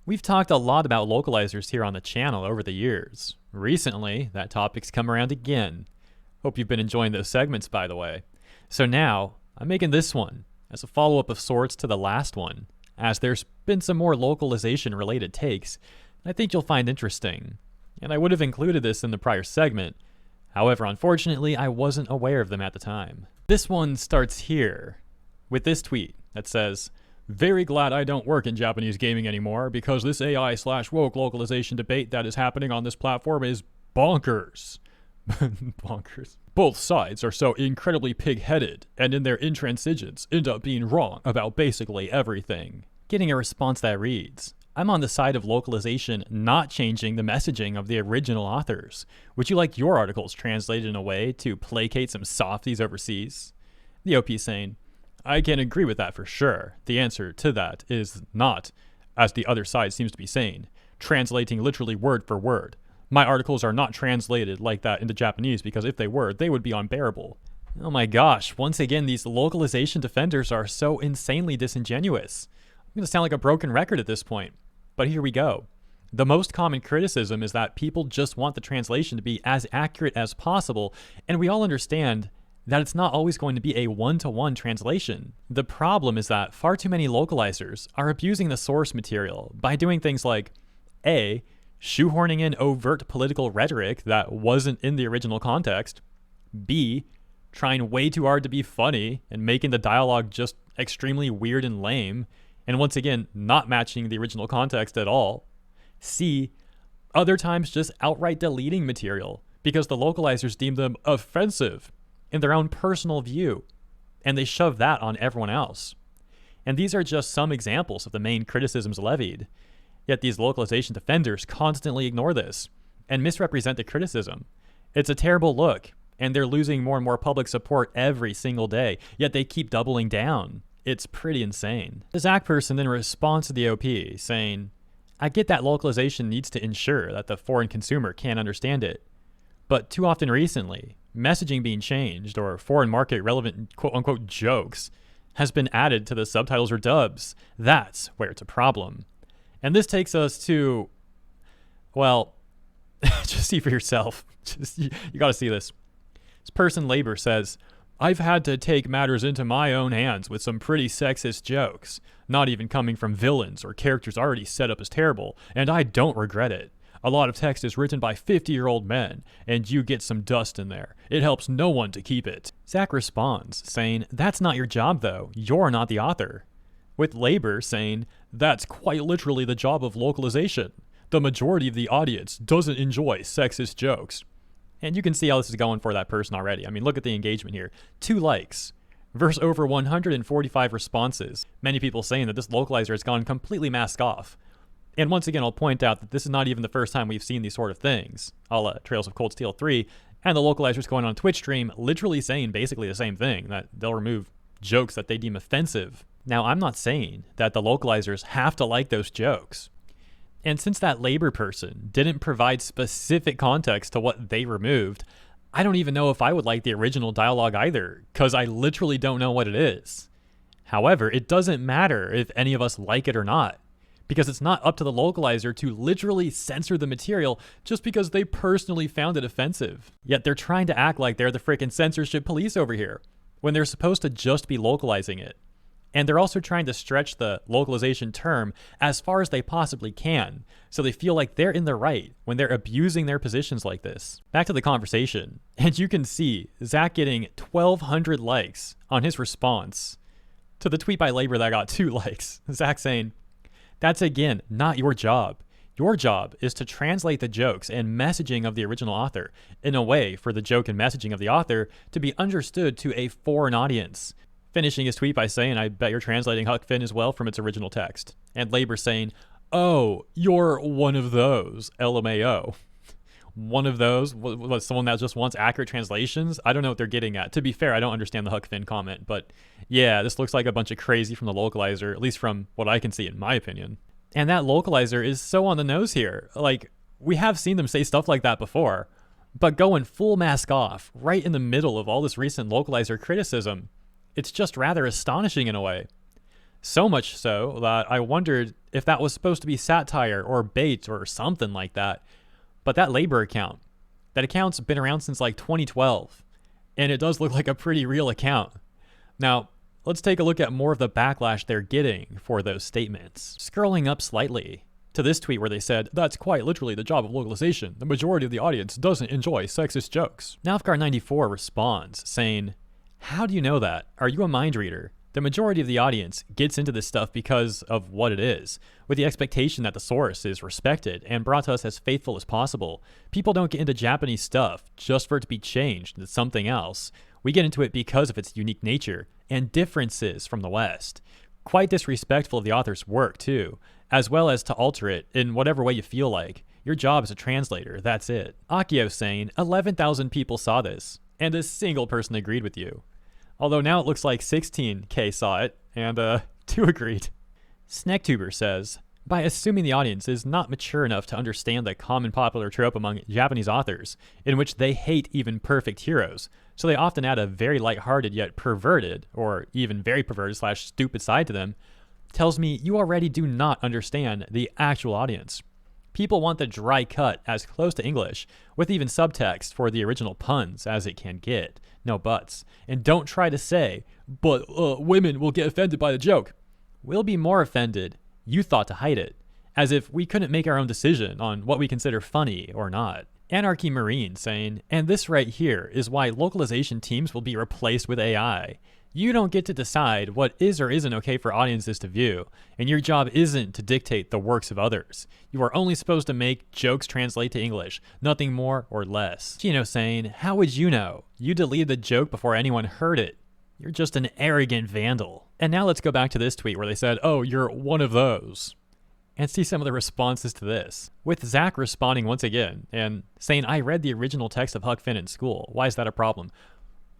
We've talked a lot about localizers here on the channel over the years. Recently, that topic's come around again. Hope you've been enjoying those segments, by the way. So now, I'm making this one as a follow-up of sorts to the last one, as there's been some more localization-related takes I think you'll find interesting. And I would have included this in the prior segment. However, unfortunately, I wasn't aware of them at the time. This one starts here, with this tweet that says, "Very glad I don't work in Japanese gaming anymore because this AI/woke localization debate that is happening on this platform is bonkers." Bonkers. Both sides are so incredibly pig-headed, and in their intransigence end up being wrong about basically everything. Getting a response that reads, "I'm on the side of localization not changing the messaging of the original authors. Would you like your articles translated in a way to placate some softies overseas?" The OP saying, "I can agree with that for sure. The answer to that is not, as the other side seems to be saying, translating literally word for word. My articles are not translated like that into Japanese because if they were, they would be unbearable." Oh my gosh, once again, these localization defenders are so insanely disingenuous. I'm going to sound like a broken record at this point, but here we go. The most common criticism is that people just want the translation to be as accurate as possible, and we all understand that it's not always going to be a one-to-one translation. The problem is that far too many localizers are abusing the source material by doing things like A, shoehorning in overt political rhetoric that wasn't in the original context, B, trying way too hard to be funny and making the dialogue just extremely weird and lame, and once again, not matching the original context at all, C, other times just outright deleting material because the localizers deem them offensive in their own personal view, and they shove that on everyone else. And these are just some examples of the main criticisms levied. Yet these localization defenders constantly ignore this and misrepresent the criticism. It's a terrible look, and they're losing more and more public support every single day, yet they keep doubling down. It's pretty insane. The Zach person then responds to the OP, saying, "I get that localization needs to ensure that the foreign consumer can understand it. But too often recently, messaging being changed or foreign market relevant quote-unquote jokes has been added to the subtitles or dubs. That's where it's a problem." And this takes us to, well, just see for yourself. You gotta see this. This person Labor says, "I've had to take matters into my own hands with some pretty sexist jokes, not even coming from villains or characters already set up as terrible, and I don't regret it. A lot of text is written by 50-year-old men, and you get some dust in there. It helps no one to keep it." Zach responds, saying, "That's not your job though. You're not the author." With Labor saying, "That's quite literally the job of localization. The majority of the audience doesn't enjoy sexist jokes." And you can see how this is going for that person already. I mean, look at the engagement here. 2 likes versus over 145 responses. Many people saying that this localizer has gone completely mask off. And once again, I'll point out that this is not even the first time we've seen these sort of things, a la Trails of Cold Steel 3, and the localizers going on Twitch stream literally saying basically the same thing, that they'll remove jokes that they deem offensive. Now, I'm not saying that the localizers have to like those jokes. And since that Labor person didn't provide specific context to what they removed, I don't even know if I would like the original dialogue either, because I literally don't know what it is. However, it doesn't matter if any of us like it or not, because it's not up to the localizer to literally censor the material just because they personally found it offensive. Yet they're trying to act like they're the frickin' censorship police over here, when they're supposed to just be localizing it. And they're also trying to stretch the localization term as far as they possibly can, so they feel like they're in the right when they're abusing their positions like this. Back to the conversation, and you can see Zach getting 1,200 likes on his response to the tweet by Labor that got 2 likes. Zach saying, "That's again not your job. Your job is to translate the jokes and messaging of the original author in a way for the joke and messaging of the author to be understood to a foreign audience." Finishing his tweet by saying, "I bet you're translating Huck Finn as well from its original text." And Labor saying, "Oh, you're one of those, LMAO." One of those? What, someone that just wants accurate translations? I don't know what they're getting at. To be fair, I don't understand the Huck Finn comment, but yeah, this looks like a bunch of crazy from the localizer, at least from what I can see in my opinion. And that localizer is so on the nose here. Like, we have seen them say stuff like that before, but going full mask off right in the middle of all this recent localizer criticism, it's just rather astonishing in a way. So much so that I wondered if that was supposed to be satire or bait or something like that. But that labor account, that account's been around since like 2012, and it does look like a pretty real account. Now, let's take a look at more of the backlash they're getting for those statements. Scrolling up slightly to this tweet where they said, "That's quite literally the job of localization. The majority of the audience doesn't enjoy sexist jokes." Nalfgar94 responds, saying, "How do you know that? Are you a mind reader? The majority of the audience gets into this stuff because of what it is, with the expectation that the source is respected and brought to us as faithful as possible. People don't get into Japanese stuff just for it to be changed into something else. We get into it because of its unique nature and differences from the West. Quite disrespectful of the author's work, too, as well as to alter it in whatever way you feel like. Your job is a translator, that's it." Akio saying, 11,000 people saw this, and a single person agreed with you. Although now it looks like 16K saw it, and 2 agreed. Snacktuber says, "By assuming the audience is not mature enough to understand the common popular trope among Japanese authors, in which they hate even perfect heroes, so they often add a very lighthearted yet perverted, or even very perverted / stupid side to them, tells me you already do not understand the actual audience. People want the dry cut as close to English, with even subtext for the original puns as it can get. No buts. And don't try to say, but women will get offended by the joke. We'll be more offended. You thought to hide it. As if we couldn't make our own decision on what we consider funny or not." Anarchy Marine saying, "And this right here is why localization teams will be replaced with AI. You don't get to decide what is or isn't okay for audiences to view, and your job isn't to dictate the works of others. You are only supposed to make jokes translate to English, nothing more or less." Chino saying, "How would you know? You deleted the joke before anyone heard it. You're just an arrogant vandal." And now let's go back to this tweet where they said, "Oh, you're one of those," and see some of the responses to this. With Zach responding once again and saying, "I read the original text of Huck Finn in school. Why is that a problem?"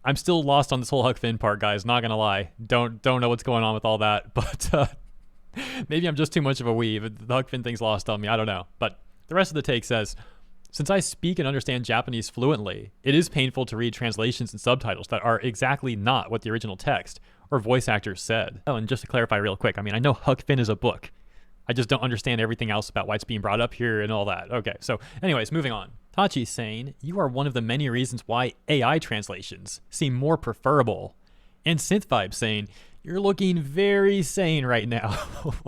I'm still lost on this whole Huck Finn part, guys. Not gonna lie. Don't know what's going on with all that, but maybe I'm just too much of a weeb. The Huck Finn thing's lost on me. I don't know. But the rest of the take says, "Since I speak and understand Japanese fluently, it is painful to read translations and subtitles that are exactly not what the original text or voice actors said." Oh, and just to clarify real quick, I know Huck Finn is a book. I just don't understand everything else about why it's being brought up here and all that. Okay, so anyways, moving on. Tachi's saying, "You are one of the many reasons why AI translations seem more preferable." And Synthvibe saying, "You're looking very sane right now."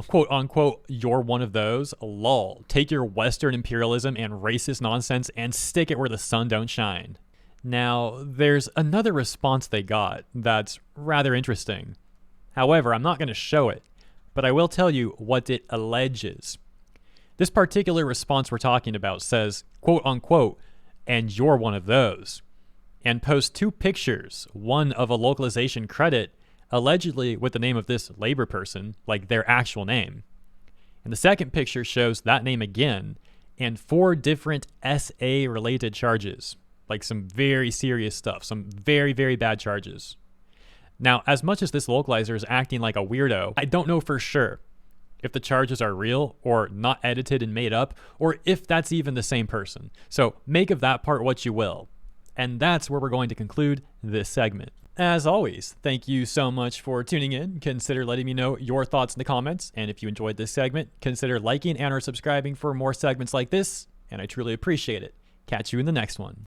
"Quote unquote, you're one of those. Lol. Take your Western imperialism and racist nonsense and stick it where the sun don't shine." Now, there's another response they got that's rather interesting. However, I'm not going to show it, but I will tell you what it alleges. This particular response we're talking about says, quote unquote, "and you're one of those," and posts 2 pictures, one of a localization credit, allegedly with the name of this labor person, like their actual name. And the second picture shows that name again, and 4 different SA related charges, like some very serious stuff, some very, very bad charges. Now, as much as this localizer is acting like a weirdo, I don't know for sure if the charges are real or not edited and made up, or if that's even the same person. So make of that part what you will. And that's where we're going to conclude this segment. As always, thank you so much for tuning in. Consider letting me know your thoughts in the comments. And if you enjoyed this segment, consider liking and or subscribing for more segments like this. And I truly appreciate it. Catch you in the next one.